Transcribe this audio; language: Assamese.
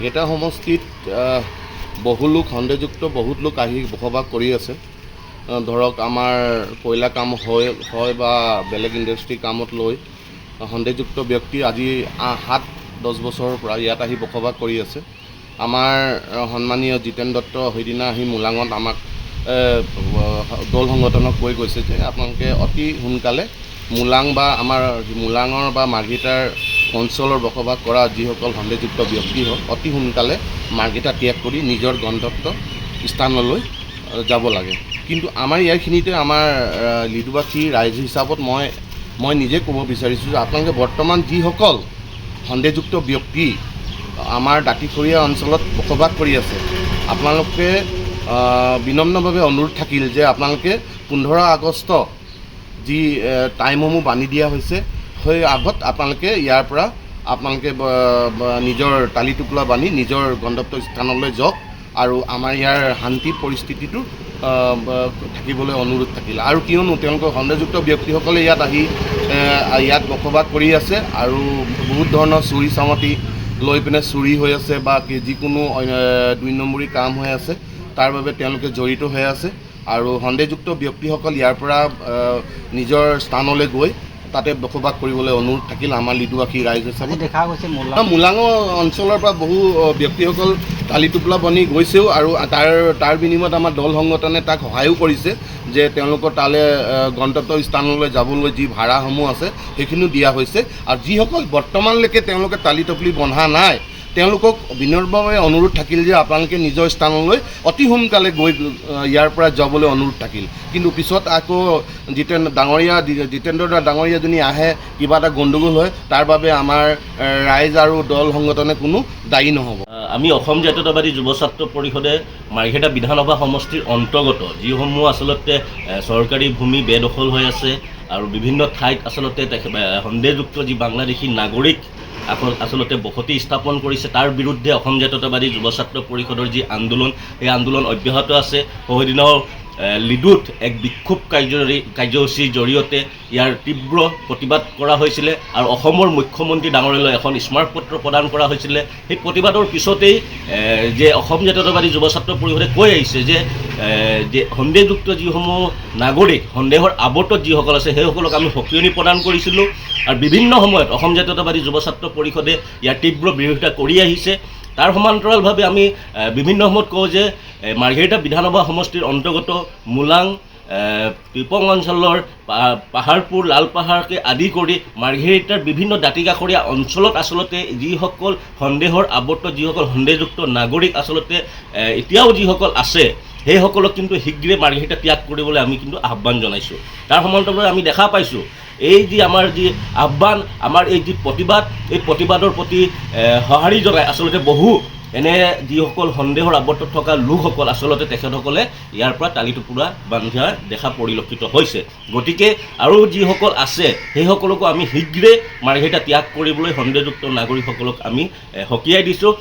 মাৰ্ঘেৰিটা সমষ্টিত বহু লোক সন্দেহযুক্ত বহুত লোক আহি বসবাস কৰি আছে। ধৰক আমাৰ কয়লা কাম হয় বা বেলেগ ইণ্ডাষ্ট্ৰী কামত লৈ সন্দেহযুক্ত ব্যক্তি আজি 7-10 বছৰৰ পৰা ইয়াত আহি বসবাস কৰি আছে। আমাৰ সন্মানীয় জিতেন দত্ত সেইদিনা আহি মোলাঙত আমাক দল সংগঠনক কৈ গৈছে যে আপোনালোকে অতি সোনকালে মোলাং বা আমাৰ মোলাঙৰ বা মাৰ্ঘেৰিটাৰ অঞ্চলৰ বসবাস কৰা যিসকল সন্দেহযুক্ত ব্যক্তি হওক অতি সোনকালে মাৰ্ঘেৰিটা ত্যাগ কৰি নিজৰ গন্তব্য স্থানলৈ যাব লাগে। কিন্তু আমাৰ ইয়াৰখিনিতে আমাৰ লিডুবাসী ৰাইজ হিচাপত মই নিজে ক'ব বিচাৰিছোঁ যে আপোনালোকে বৰ্তমান যিসকল সন্দেহযুক্ত ব্যক্তি আমাৰ দাঁতিখৰীয়া অঞ্চলত বসবাস কৰি আছে, আপোনালোকে বিনম্ৰভাৱে অনুৰোধ থাকিল যে আপোনালোকে 15 আগষ্ট যি টাইমসমূহ বান্ধি দিয়া হৈছে সেই আগত আপোনালোকে ইয়াৰ পৰা আপোনালোকে নিজৰ টালি টোপোলা বান্ধি নিজৰ গন্তব্য স্থানলৈ যাওক আৰু আমাৰ ইয়াৰ শান্তি পৰিস্থিতিটো থাকিবলৈ অনুৰোধ থাকিল। আৰু কিয়নো তেওঁলোকৰ সন্দেহযুক্ত ব্যক্তিসকলে ইয়াত আহি ইয়াত বসবাস কৰি আছে আৰু বহুত ধৰণৰ চুৰি চামতি লৈ পিনে চুৰি হৈ আছে বা যিকোনো 2 নম্বৰী কাম হৈ আছে, তাৰ বাবে তেওঁলোকে জড়িত হৈ আছে। আৰু সন্দেহযুক্ত ব্যক্তিসকল ইয়াৰ পৰা নিজৰ স্থানলৈ গৈ তাতে বসবাস কৰিবলৈ অনুৰোধ থাকিল আমাৰ লিডুবাসী ৰাইজ হিচাপে। দেখা গৈছে মোলাঙৰ অঞ্চলৰ পৰা বহু ব্যক্তিসকল টালি টোপোলা বান্ধি গৈছেও আৰু তাৰ বিনিময়ত আমাৰ দল সংগঠনে তাক সহায়ো কৰিছে যে তেওঁলোকৰ তালৈ গন্তব্য স্থানলৈ যাবলৈ যি ভাড়াসমূহ আছে সেইখিনিও দিয়া হৈছে। আৰু যিসকল বৰ্তমানলৈকে তেওঁলোকে টালি টোপলি বন্ধা নাই তেওঁলোকক বিনম্ৰভাৱে অনুৰোধ থাকিল যে আপোনালোকে নিজৰ স্থানলৈ অতি সোনকালে গৈ ইয়াৰ পৰা যাবলৈ অনুৰোধ থাকিল। কিন্তু পিছত আকৌ জিতেন্দ্ৰ ডাঙৰীয়া যদি আহে কিবা এটা গণ্ডগোল হয় তাৰ বাবে আমাৰ ৰাইজ আৰু দল সংগঠনে কোনো দায়ী নহ'ব। আমি অসম জাতীয়তাবাদী যুৱ ছাত্ৰ পৰিষদে মাৰ্ঘেৰিটা বিধানসভা সমষ্টিৰ অন্তৰ্গত যিসমূহ আচলতে চৰকাৰী ভূমি বেদখল হৈ আছে আৰু বিভিন্ন ঠাইত আচলতে সন্দেহযুক্ত যি বাংলাদেশী নাগৰিক আচলতে বসতি স্থাপন কৰিছে, তাৰ বিৰুদ্ধে অসম জাতীয়তাবাদী যুৱ ছাত্ৰ পৰিষদৰ যি আন্দোলন সেই আন্দোলন অব্যাহত আছে। সেইদিনাও লিডুত এক বিক্ষোভ কাৰ্যসূচীৰ জৰিয়তে ইয়াৰ তীব্ৰ প্ৰতিবাদ কৰা হৈছিলে আৰু অসমৰ মুখ্যমন্ত্ৰী ডাঙৰীয়ালৈ এখন স্মাৰকপত্ৰ প্ৰদান কৰা হৈছিলে। সেই প্ৰতিবাদৰ পিছতেই যে অসম জাতীয়তাবাদী যুৱ ছাত্ৰ পৰিষদে কৈ আহিছে যে সন্দেহযুক্ত যিসমূহ নাগৰিক সন্দেহৰ আৱৰ্তত যিসকল আছে সেইসকলক আমি সকিয়নি প্ৰদান কৰিছিলোঁ আৰু বিভিন্ন সময়ত অসম জাতীয়তাবাদী যুৱ ছাত্ৰ পৰিষদে ইয়াৰ তীব্ৰ বিৰোধিতা কৰি আহিছে। তাৰ সমান্তৰালভাৱে আমি বিভিন্ন সময়ত কওঁ যে মাৰ্ঘেৰিটা বিধানসভা সমষ্টিৰ অন্তৰ্গত মোলাং টিপং অঞ্চলৰ পাহাৰপুৰ লালপাহাৰকে আদি কৰি মাৰ্ঘেৰিটাৰ বিভিন্ন দাঁতিকাষৰীয়া অঞ্চলত আচলতে যিসকল সন্দেহৰ আৱৰ্তত যিসকল সন্দেহযুক্ত নাগৰিক আচলতে এতিয়াও যিসকল আছে সেইসকলক কিন্তু শীঘ্ৰে মাৰ্ঘেৰিটা ত্যাগ কৰিবলৈ আমি কিন্তু আহ্বান জনাইছোঁ। তাৰ সমান্তৰালভাৱে আমি দেখা পাইছোঁ এই যি আমাৰ যি আহ্বান, আমাৰ এই যি প্ৰতিবাদ, এই প্ৰতিবাদৰ প্ৰতি সঁহাৰি জনাই আচলতে বহু এনে যিসকল সন্দেহৰ আৱৰ্তত থকা লোকসকল আচলতে তেখেতসকলে ইয়াৰ পৰা টালি টোপোলা বান্ধা দেখা পৰিলক্ষিত হৈছে। গতিকে আৰু যিসকল আছে সেইসকলকো আমি শীঘ্ৰে মাৰ্ঘেৰিটা ত্যাগ কৰিবলৈ সন্দেহযুক্ত নাগৰিকসকলক আমি সকীয়াই দিছোঁ।